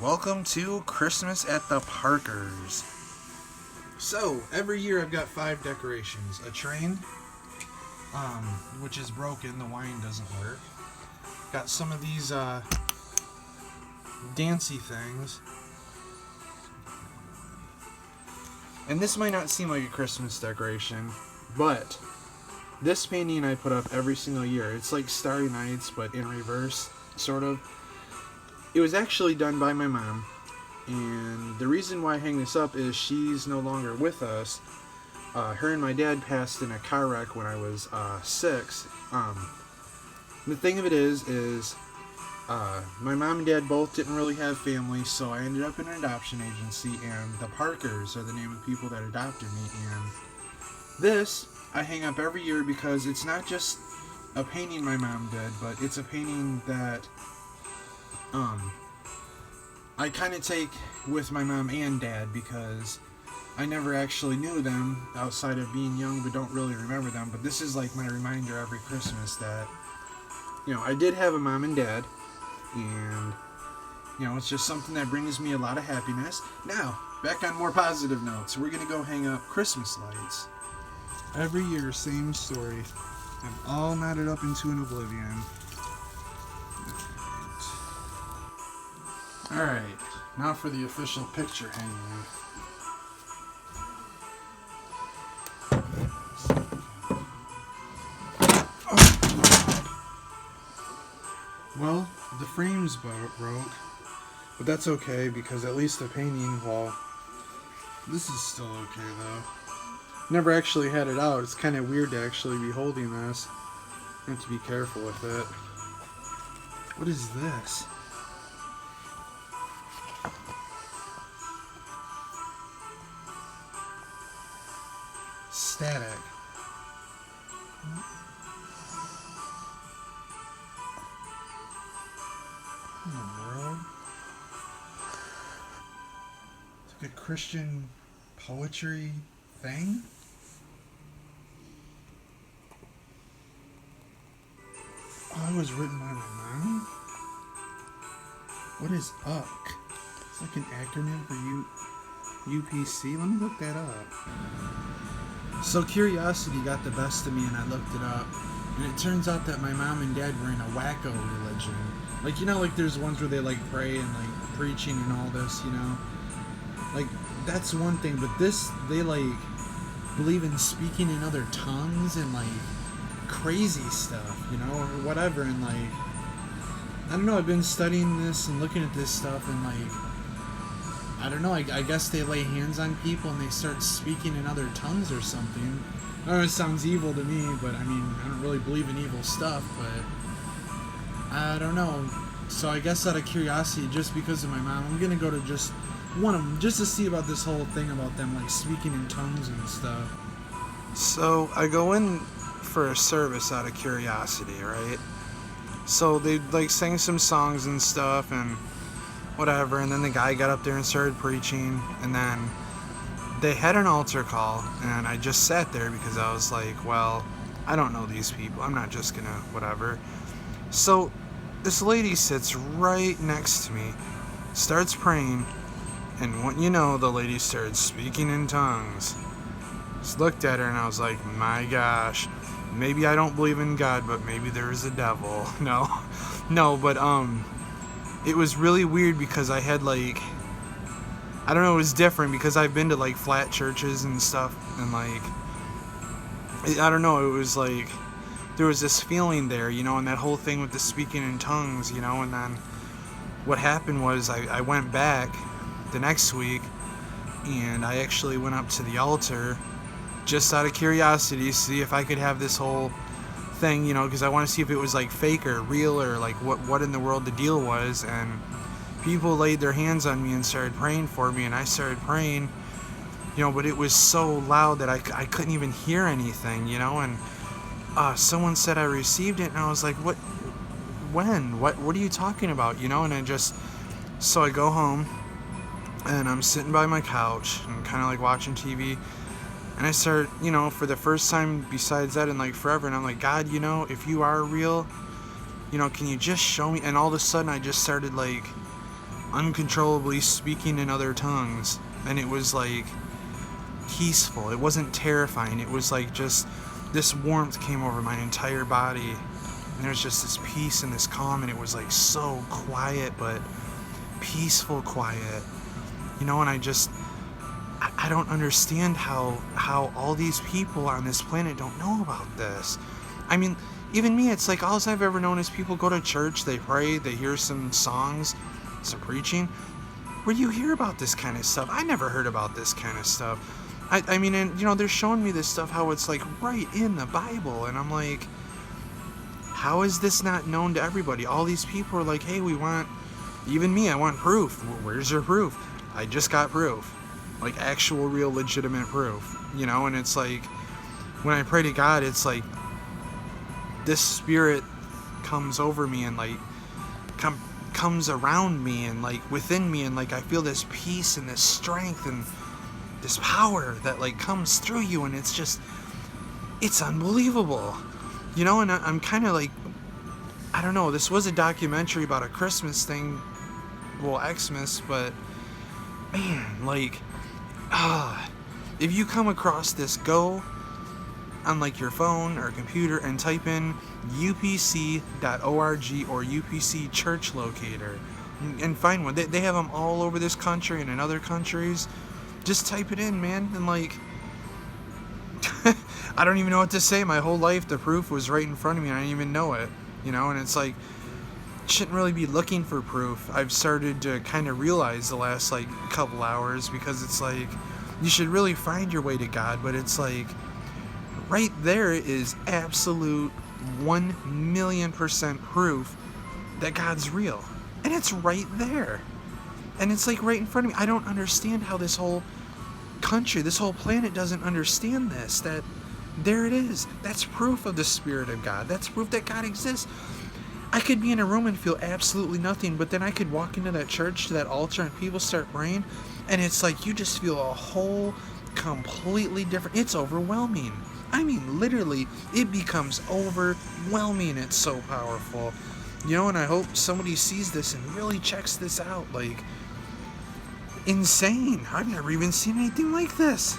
Welcome to Christmas at the Parkers. So, every year I've got 5 decorations. A train, which is broken, the wine doesn't work. Got some of these, dancy things. And this might not seem like a Christmas decoration, but this painting I put up every single year. It's like Starry Nights, but in reverse, sort of. It was actually done by my mom, and the reason why I hang this up is she's no longer with us. Her and my dad passed in a car wreck when I was 6. The thing of it is my mom and dad both didn't really have family, so I ended up in an adoption agency, and the Parkers are the name of the people that adopted me. And this I hang up every year because it's not just a painting my mom did, but it's a painting that I kind of take with my mom and dad because I never actually knew them outside of being young, but don't really remember them. But this is like my reminder every Christmas that, I did have a mom and dad, and, it's just something that brings me a lot of happiness. Now, back on more positive notes, we're going to go hang up Christmas lights. Every year, same story. I'm all knotted up into an oblivion. Alright, now for the official picture hanging. Well, the frame's broke, but that's okay because at least the painting, this is still okay though. Never actually had it out. It's kind of weird to actually be holding this. I have to be careful with it. What is this? Static. What in the world? It's like a Christian poetry thing? Oh, it was written by my mom? What is UCK? It's like an acronym for UPC. Let me look that up. So curiosity got the best of me, and I looked it up, and it turns out that my mom and dad were in a wacko religion. Like there's ones where they pray and preaching and all this, that's one thing, but this, they believe in speaking in other tongues and crazy stuff, or whatever. And I don't know, I've been studying this and looking at this stuff, and I don't know, I guess they lay hands on people and they start speaking in other tongues or something. I know it sounds evil to me, but I don't really believe in evil stuff, but I don't know. So I guess out of curiosity, just because of my mom, I'm gonna go to just one of them, just to see about this whole thing about them speaking in tongues and stuff. So I go in for a service out of curiosity, right? So they sang some songs and stuff and whatever, and then the guy got up there and started preaching, and then they had an altar call, and I just sat there because I was like, well, I don't know these people, I'm not just gonna whatever. So this lady sits right next to me, starts praying, and what you know, the lady started speaking in tongues. Just looked at her and I was like, my gosh, maybe I don't believe in God, but maybe there is a devil. No, but it was really weird because I had I don't know, it was different because I've been to flat churches and stuff, and I don't know, it was there was this feeling there, and that whole thing with the speaking in tongues, and then what happened was I went back the next week, and I actually went up to the altar just out of curiosity to see if I could have this whole thing, because I want to see if it was fake or real, or what in the world the deal was. And people laid their hands on me and started praying for me, and I started praying, but it was so loud that I couldn't even hear anything, and someone said I received it, and I was like, what are you talking about, and so I go home, and I'm sitting by my couch and kind of watching TV, and I start, for the first time besides that in forever, and I'm like, God, if you are real, can you just show me? And all of a sudden I just started uncontrollably speaking in other tongues, and it was like peaceful. It wasn't terrifying. It was like just this warmth came over my entire body, and there was just this peace and this calm, and it was like so quiet, but peaceful quiet, and I don't understand how all these people on this planet don't know about this. I mean, even me, it's like all I've ever known is people go to church, they pray, they hear some songs, some preaching. Where do you hear about this kind of stuff? I never heard about this kind of stuff. I mean, and they're showing me this stuff, how it's like right in the Bible, and I'm like, how is this not known to everybody? All these people are like, hey, even me, I want proof. Where's your proof? I just got proof. Like actual, real, legitimate proof. And it's like, when I pray to God, it's like, this spirit comes over me and like, comes around me and like within me, and like I feel this peace and this strength and this power that like comes through you, and it's unbelievable. And I'm kind of like, I don't know, this was a documentary about a Christmas thing, well, Xmas, but man, like, if you come across this, go on like your phone or computer and type in upc.org or UPC church locator and find one. They have them all over this country and in other countries. Just type it in, man, and like, I don't even know what to say. My whole life, the proof was right in front of me, and I didn't even know it, and it's like, shouldn't really be looking for proof. I've started to kind of realize the last like couple hours, because it's like, you should really find your way to God, but it's like, right there is absolute 1,000,000% proof that God's real, and it's right there, and it's like right in front of me. I don't understand how this whole country, this whole planet doesn't understand this, that there it is. That's proof of the Spirit of God. That's proof that God exists. I could be in a room and feel absolutely nothing, but then I could walk into that church, to that altar, and people start praying, and it's like you just feel a whole completely different, it's overwhelming. I mean, literally, it becomes overwhelming. It's so powerful. And I hope somebody sees this and really checks this out. Like, insane. I've never even seen anything like this.